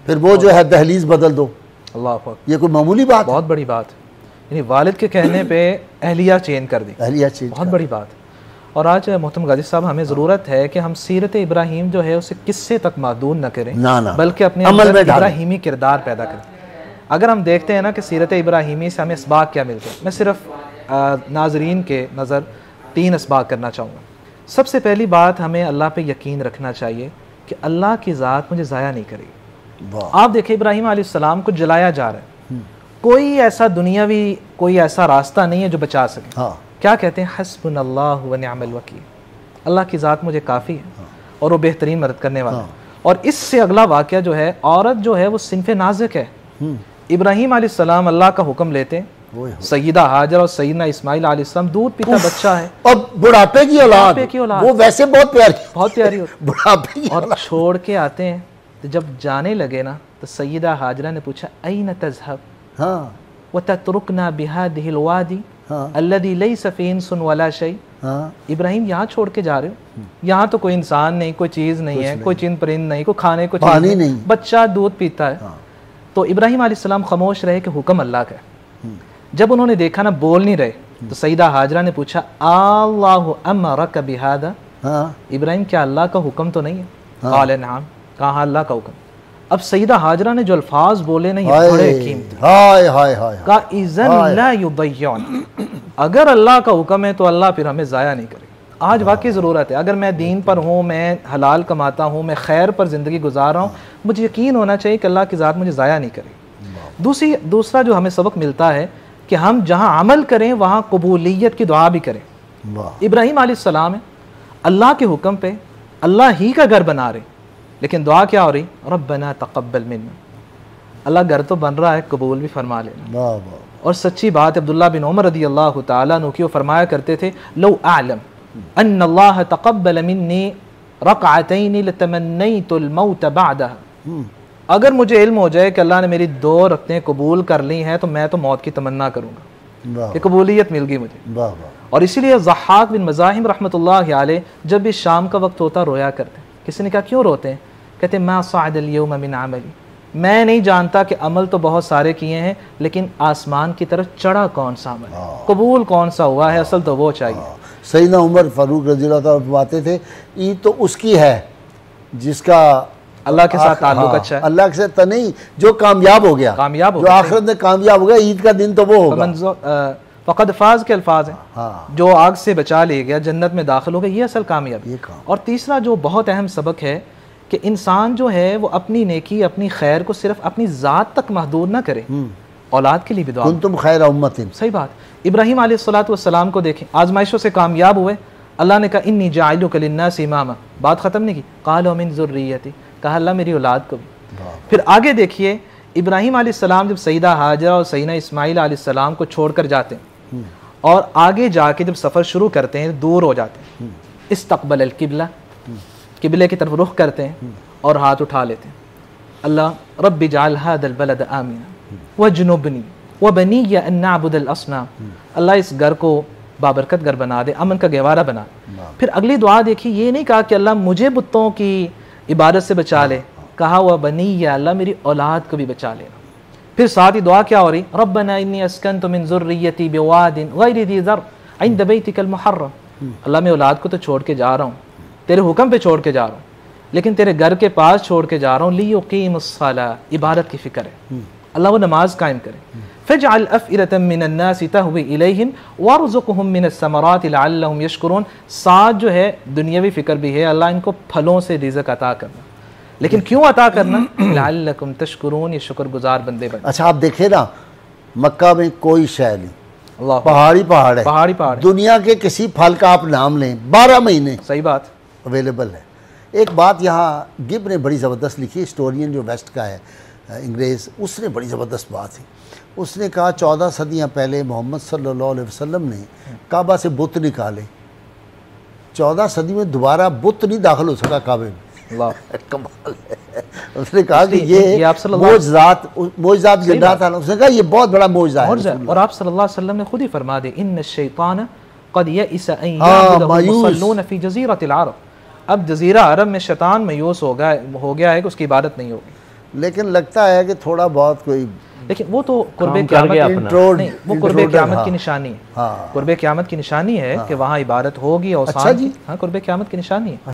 پھر وہ جو ہے دہلیز بدل دو. اللہ اکبر. یہ کوئی معمولی بات؟ بہت بڑی بات. یعنی والد کے کہنے پہ اہلیہ چینج کر دی. اہلیہ چینج. بہت بڑی بات. اور آج محترم غازی صاحب ہمیں ضرورت ہے کہ ہم سیرت ابراہیم جو ہے اسے قصے تک محدود نہ کریں, بلکہ اپنے اندر ابراہیمی کردار پیدا کریں. اگر ہم دیکھتے ہیں نا کہ سیرت ابراہیمی سے ہمیں اسباق کیا ملتے ہیں, میں صرف ناظرین کے نظر 3 اسباق کرنا چاہوں گا. سب سے پہلی بات, ہمیں اللہ پہ یقین رکھنا چاہیے کہ اللہ کی ذات مجھے ضائع نہیں کرے گی. آپ دیکھیں ابراہیم علیہ السلام کو جلایا جا رہا ہے, کوئی ایسا دنیاوی کوئی ایسا راستہ نہیں ہے جو بچا سکے. کیا کہتے ہیں؟ حسبنا اللہ و نعم الوکیل, اللہ کی ذات مجھے کافی ہے اور وہ بہترین مدد کرنے والا. اور اس سے اگلا واقعہ جو ہے, عورت جو ہے وہ صنف نازک ہے. ابراہیم علیہ السلام اللہ کا حکم لیتے ہیں, سیدہ ہاجر اور سیدنا اسماعیل علیہ السلام دودھ پیتا بچہ ہے, اور بڑھاپے کی اولاد, وہ ویسے بہت پیاری بڑھاپے کی, اور چھوڑ کے آتے ہیں. تو جب جانے لگے نا تو سیدہ ہاجرہ نے پوچھا این تذهب وتترکنا بهذه الوادی الذي ليس فيه انس ولا شيء. ابراہیم یہاں چھوڑ کے جا رہے ہو, یہاں تو کوئی انسان نہیں, کوئی چیز نہیں ہے, کوئی چند پرند نہیں, کوئی کھانے کو چیز نہیں, بچہ دودھ پیتا ہے. تو ابراہیم علیہ السلام خاموش رہے کہ حکم اللہ کا ہے. جب انہوں نے دیکھا نا بول نہیں رہے تو سیدہ ہاجرہ نے پوچھا اللہ امرک بہذا, ابراہیم کیا اللہ کا حکم تو نہیں ہے؟ قال نعم, کہا اللہ کا حکم. اب سیدہ ہاجرہ نے جو الفاظ بولے نا یہ بڑے قیمتی, کہا اذن لا یضیعن, اگر اللہ کا حکم ہے تو اللہ پھر ہمیں ضائع نہیں کرے. آج واقعی ضرورت ہے, اگر میں دین پر ہوں, میں حلال کماتا ہوں, میں خیر پر زندگی گزار رہا ہوں, مجھے یقین ہونا چاہیے کہ اللہ کی ذات مجھے ضائع نہیں کرے. دوسرا جو ہمیں سبق ملتا ہے کہ ہم جہاں عمل کریں وہاں قبولیت کی دعا بھی کریں. ابراہیم علیہ السلام ہے, اللہ کے حکم پہ اللہ ہی کا گھر بنا رہے, لیکن دعا کیا ہو رہی؟ ربنا تقبل منا, اللہ گھر تو بن رہا ہے, قبول بھی فرما لینا. اور سچی بات عبداللہ بن عمر رضی اللہ تعالیٰ عنہ کی, وہ فرمایا کرتے تھے لو اعلم ان اللہ تقبل منی رکعتین لتمنیت الموت بعدها, اگر مجھے علم ہو جائے کہ اللہ نے میری 2 رکعتیں قبول کر لی ہیں تو میں تو موت کی تمنا کروں گا, یہ قبولیت مل گئی مجھے. اور اسی لیے ضحاک بن مزاحم رحمۃ اللہ علیہ جب بھی شام کا وقت ہوتا رویا کرتے. کسی نے کہا کیوں روتے ہیں؟ کہتے ما صعد اليوم من عملی, میں نہیں جانتا کہ عمل تو بہت سارے کیے ہیں, لیکن آسمان کی طرف چڑھا کون سا عمل ہے, قبول کون سا ہوا ہے, اصل تو وہ چاہیے. سیدنا عمر فاروق رضی اللہ تعالیٰ فرماتے تھے عید تو اس کی ہے جس کا اللہ کے ساتھ تعلق اچھا ہے, اللہ کے ساتھ نہیں, جو کامیاب ہو گیا, جو آخرت میں کامیاب ہو گیا, عید کا دن تو وہ ہوگا. فقد فاز کے الفاظ ہیں, جو آگ سے بچا لے گیا, جنت میں داخل ہو گیا, یہ اصل کامیابی. اور تیسرا جو بہت اہم سبق ہے کہ انسان جو ہے وہ اپنی نیکی, اپنی خیر کو صرف اپنی ذات تک محدود نہ کرے, اولاد کے لیے بھی دعا. کنتم خیر امت. صحیح بات. ابراہیم علیہ السلام کو دیکھیں, آزمائشوں سے کامیاب ہوئے, اللہ نے کہا انی جاعلک للناس اماما, بات ختم نہیں کی, قال ومن ذریتی, کہا اللہ میری اولاد کو بھی. پھر آگے دیکھیے ابراہیم علیہ السلام جب سیدہ ہاجرہ اور سیدنا اسماعیل علیہ السلام کو چھوڑ کر جاتے ہیں اور آگے جا کے جب سفر شروع کرتے ہیں دور ہو جاتے ہیں, استقبل القبلہ, قبلے کی طرف رخ کرتے ہیں اور ہاتھ اٹھا لیتے ہیں, اللہ رب اجعل هذا البلد آمنا واجنبنی وبنی ان نعبد الاصنام, اللہ اس گھر کو بابرکت گھر بنا دے, امن کا گہوارہ بنا. پھر اگلی دعا دیکھیے, یہ نہیں کہا کہ اللہ مجھے بتوں کی عبادت سے بچا لے, کہا وبنی, اللہ میری اولاد کو بھی بچا لینا. پھر ساتھ ہی دعا کیا ہو رہی, ربنا انی اسکنت من ذریتی بواد غیر ذی زرع عند بیتک المحرم, اللہ میں اولاد کو تو چھوڑ کے جا رہا ہوں, تیرے حکم پہ چھوڑ کے جا رہا ہوں, لیکن تیرے گھر کے پاس چھوڑ کے جا رہا ہوں, لیقیم الصلاۃ, عبادت کی فکر ہے, اللہ وہ نماز قائم کرے. فاجعل افئدة من الناس تهوی الیہم وارزقهم من الثمرات لعلهم یشکرون, ساتھ جو ہے دنیاوی فکر بھی ہے, اللہ ان کو پھلوں سے رزق عطا کرنا, لیکن کیوں عطا کرنا؟ لعلکم تشکرون, یہ شکر گزار بندے بن. اچھا آپ دیکھیں نا, مکہ میں کوئی شے نہیں, پہاڑی پہاڑ ہے, پہاڑی پہاڑ, دنیا کے کسی پھل کا آپ نام لیں 12 مہینے صحیح بات اویلیبل ہے. ایک بات یہاں گب نے بڑی زبردست لکھی, ہسٹورین جو ویسٹ کا ہے انگریز, اس نے بڑی زبردست بات تھی. اس نے کہا 14 صدیاں پہلے محمد صلی اللہ علیہ وسلم نے کعبہ سے بت نکالے, 14 صدی میں دوبارہ بت نہیں داخل ہو سکا کعبے میں. کمال ہے. اس نے کہا کہ یہ معجزات گن رہا تھا, اس نے کہا یہ بہت بڑا معجزہ ہے. اور آپ صلی اللہ علیہ وسلم نے خود ہی فرما دے ان الشیطان قد یئس ان یعبدہ المصلون فی جزیرۃ العرب, اب جزیرہ عرب میں شیطان مایوس ہو گیا ہے کہ اس کی عبادت نہیں ہوگی. لیکن لگتا ہے کہ تھوڑا بہت کوئی، لیکن وہ تو قرب قیامت نہیں، وہ قرب قیامت کی نشانی ہے، قرب قیامت کی نشانی ہے کہ وہاں عبادت ہوگی، اوثان کی، ہاں قرب قیامت کی نشانی ہے.